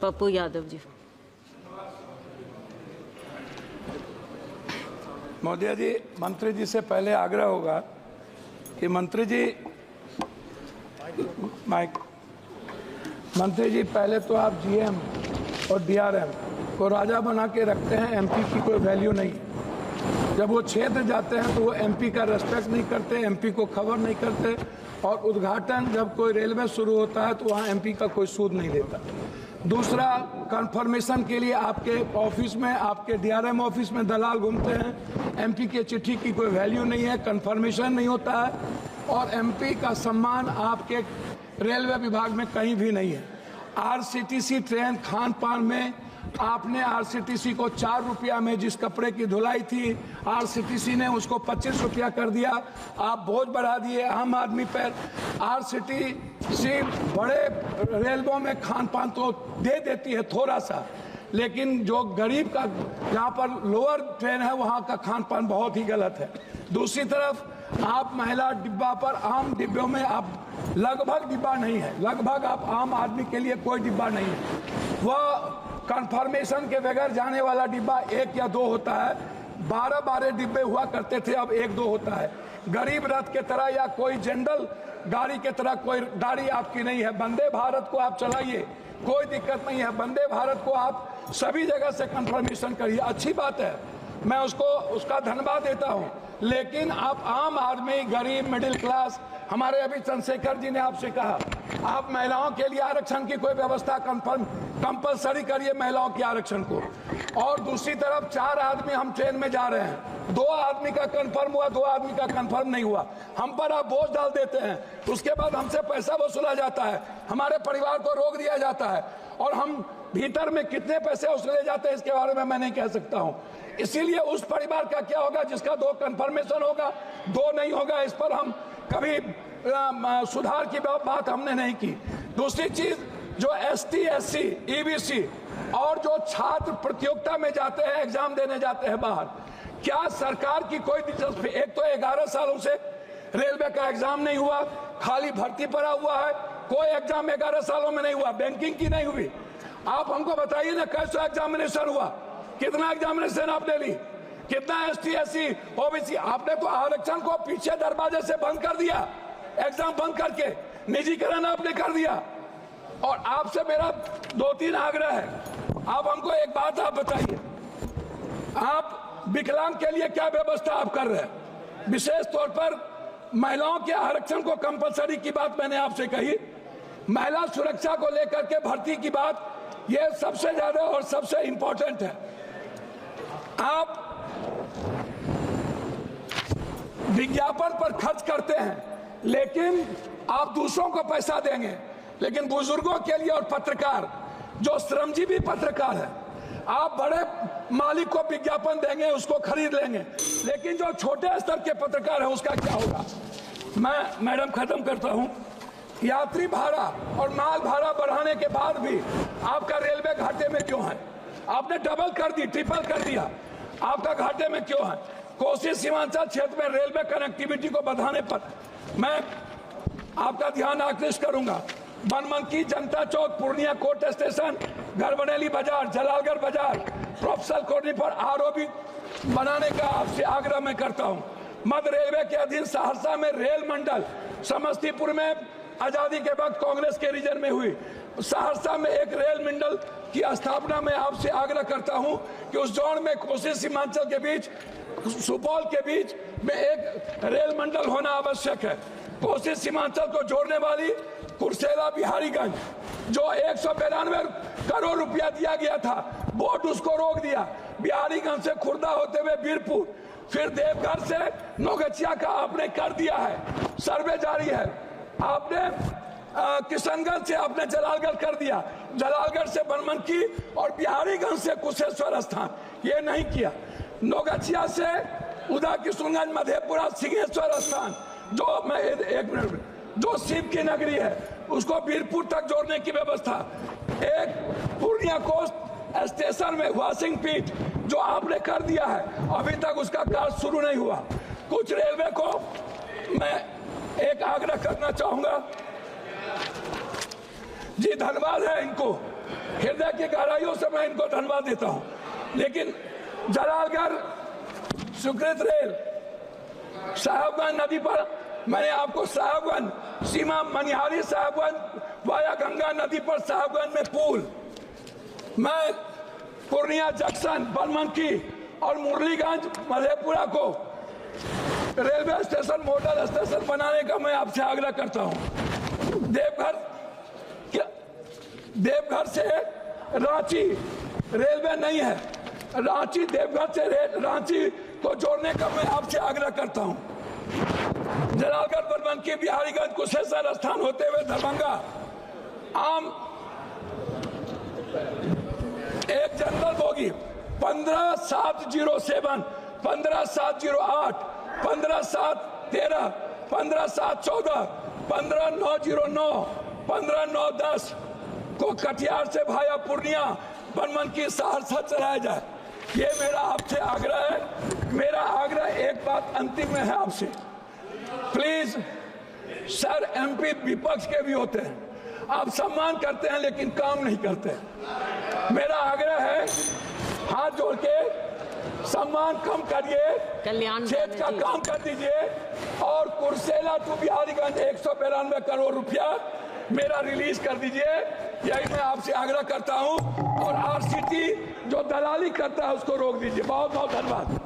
पप्पू यादव जी। महोदय जी, मंत्री जी से पहले आग्रह होगा कि मंत्री जी पहले तो आप जीएम और डीआरएम को राजा बना के रखते हैं, एमपी की कोई वैल्यू नहीं। जब वो क्षेत्र जाते हैं तो वो एमपी का रेस्पेक्ट नहीं करते, एमपी को खबर नहीं करते, और उद्घाटन जब कोई रेलवे शुरू होता है तो वहाँ एमपी का कोई सूद नहीं लेता। दूसरा, कंफर्मेशन के लिए आपके ऑफिस में, आपके डीआरएम ऑफिस में दलाल घूमते हैं, एमपी के चिट्ठी की कोई वैल्यू नहीं है, कंफर्मेशन नहीं होता है, और एमपी का सम्मान आपके रेलवे विभाग में कहीं भी नहीं है। आरसीटीसी ट्रेन खान पान में आपने आरसीटीसी को 4 रुपया में जिस कपड़े की धुलाई थी, आरसीटीसी ने उसको 25 रुपया कर दिया। आप बोझ बढ़ा दिए आम आदमी पर। आरसीटीसी बड़े रेलवों में खान पान तो दे देती है थोड़ा सा, लेकिन जो गरीब का जहाँ पर लोअर ट्रेन है वहाँ का खान पान बहुत ही गलत है। दूसरी तरफ आप महिला डिब्बा पर, आम डिब्बों में आप लगभग डिब्बा नहीं है, लगभग आप आम आदमी के लिए कोई डिब्बा नहीं है। वह कंफर्मेशन के बगैर जाने वाला डिब्बा 1 या 2 होता है, 12 डिब्बे हुआ करते थे, अब 1-2 होता है। गरीब रथ के तरह या कोई जनरल गाड़ी के तरह कोई गाड़ी आपकी नहीं है। वंदे भारत को आप चलाइए, कोई दिक्कत नहीं है। वंदे भारत को आप सभी जगह से कंफर्मेशन करिए, अच्छी बात है, मैं उसका धन्यवाद देता हूं। लेकिन आप आम आदमी, गरीब, मिडिल क्लास, हमारे अभी चंद्रशेखर जी ने आपसे कहा आप महिलाओं के लिए आरक्षण की कोई व्यवस्था कंपलसरी करिए, महिलाओं के आरक्षण को। और दूसरी तरफ 4 आदमी हम ट्रेन में जा रहे हैं, 2 आदमी का कंफर्म हुआ, 2 आदमी का कंफर्म नहीं हुआ, हम पर आप बोझ डाल देते हैं। उसके बाद हमसे पैसा वसूला जाता है, हमारे परिवार को रोक दिया जाता है, और हम भीतर में कितने पैसे वसूले जाते हैं इसके बारे में मैं नहीं कह सकता हूं। इसीलिए उस परिवार का क्या होगा जिसका 2 कंफर्मेशन होगा, 2 नहीं होगा, इस पर हम कभी सुधार की बात हमने नहीं की। दूसरी चीज, जो एसटी, एससी, ईबीसी और जो छात्र प्रतियोगिता में जाते हैं, एग्जाम देने जाते हैं बाहर, क्या सरकार की कोई दिलचस्पी? एक तो 11 सालों से रेलवे का एग्जाम नहीं हुआ, खाली भर्ती पड़ा हुआ है, कोई एग्जाम 11 सालों में नहीं हुआ, बैंकिंग की नहीं हुई। आप हमको बताइए ना कैसा एग्जामिनेशन हुआ, कितना एग्जामिनेशन आपने ली, कितना एसटी, एससी, ओबीसी? आपने तो आरक्षण को पीछे दरवाजे से बंद कर दिया, एग्जाम बंद करके निजीकरण आपने कर दिया। और आपसे मेरा 2-3 आग्रह है, आप हमको एक बात आप बताइए, आप विकलांग के लिए क्या व्यवस्था आप कर रहे हैं? विशेष तौर पर महिलाओं के आरक्षण को कंपलसरी की बात मैंने आपसे कही, महिला सुरक्षा को लेकर के भर्ती की बात, ये सबसे ज्यादा और सबसे इंपॉर्टेंट है। आप विज्ञापन पर खर्च करते हैं, लेकिन आप दूसरों को पैसा देंगे, लेकिन बुजुर्गों के लिए और पत्रकार, जो श्रमजीवी पत्रकार है, आप बड़े मालिक को विज्ञापन देंगे, उसको खरीद लेंगे, लेकिन जो छोटे स्तर के पत्रकार हैं उसका क्या होगा? मैं मैडम खत्म करता हूं। यात्री भाड़ा और माल भाड़ा बढ़ाने के बाद भी आपका रेलवे घाटे में क्यों है? आपने डबल कर दी, ट्रिपल कर दिया, आपका घाटे में क्यों है? कोसी सीमांचल क्षेत्र में रेलवे कनेक्टिविटी को बढ़ाने पर मैं आपका ध्यान आकृष्ट करूंगा। बनमनकी, जनता चौक, पूर्णिया कोर्ट स्टेशन, गढ़बरेली बाजार, जलालगढ़ बाजार, प्रोफेसर कॉलोनी पर आरओबी बनाने का आपसे आग्रह मैं करता हूं। मध्य रेलवे के अधीन सहरसा में रेल मंडल, समस्तीपुर में आजादी के वक्त कांग्रेस के रीजन में हुई, सहरसा में एक रेल मंडल की स्थापना में आपसे आग्रह करता हूं कि उस जोन में कोसी सीमांचल के बीच, सुपौल के बीच में एक रेल मंडल होना आवश्यक है। कोसी सीमांचल को जोड़ने वाली कुर्सेला बिहारीगंज, जो 192 करोड़ रुपया दिया गया था, बोर्ड उसको रोक दिया। बिहारीगंज से खुर्दा होते हुए बीरपुर, फिर देवघर से नौगछिया का आपने कर दिया है, सर्वे जारी है। आपने किशनगंज से आपने जलालगढ़ कर दिया, जलालगढ़ से बनमनकी और बिहारीगंज से कुशेश्वर स्थान, ये नहीं किया। नौगछिया से उदा किशनगंज, मधेपुरा, सिंहेश्वर स्थान, जो मैं एक मिनट, जो शिव की नगरी है, उसको बीरपुर तक जोड़ने की व्यवस्था। एक पूर्णिया कोस्ट स्टेशन में वॉशिंग पीट जो आपने कर दिया है, अभी तक उसका कार्य शुरू नहीं हुआ। कुछ रेलवे को मैं एक आग्रह करना चाहूंगा जी, धन्यवाद है इनको, हृदय की गहराइयों से मैं इनको धन्यवाद देता हूं। लेकिन जलालगढ़ सुकृत रेल साहेबगंज नदी पर मैंने आपको साहेबगंज सीमा मनिहारी साहेबगंज वाया गंगा नदी पर साहेबगंज में पुल, मैं पूर्णिया जंक्शन बनमनखी और मुरलीगंज मधेपुरा को रेलवे स्टेशन मॉडल स्टेशन बनाने का मैं आपसे आग्रह करता हूं। देवघर से रांची रेलवे नहीं है, रांची देवघर से रांची को जोड़ने का मैं आपसे आग्रह करता हूं। जलालगढ़ बनमनखी बिहारीगंज कुशेश्वर स्थान होते हुए दरभंगा आम एक जनरल बोगी 15,707, 15,708, 15,713, 15,714, 15,909, 15,910 को कटिहार से भाया पूर्णिया बनमनखी सहरसा चलाया जाए। ये मेरा आपसे आग्रह है। मेरा आग्रह एक बात अंतिम में है आपसे, प्लीज सर, एमपी विपक्ष के भी होते हैं, आप सम्मान करते हैं लेकिन काम नहीं करते। मेरा आग्रह है, हाथ जोड़ के सम्मान कम करिए, खेत का काम कर दीजिए और कुर्सेला टू बिहारीगंज 192 करोड़ रुपया मेरा रिलीज कर दीजिए। यही मैं आपसे आग्रह करता हूं और आरसीटी जो दलाली करता है उसको रोक दीजिए। बहुत बहुत धन्यवाद।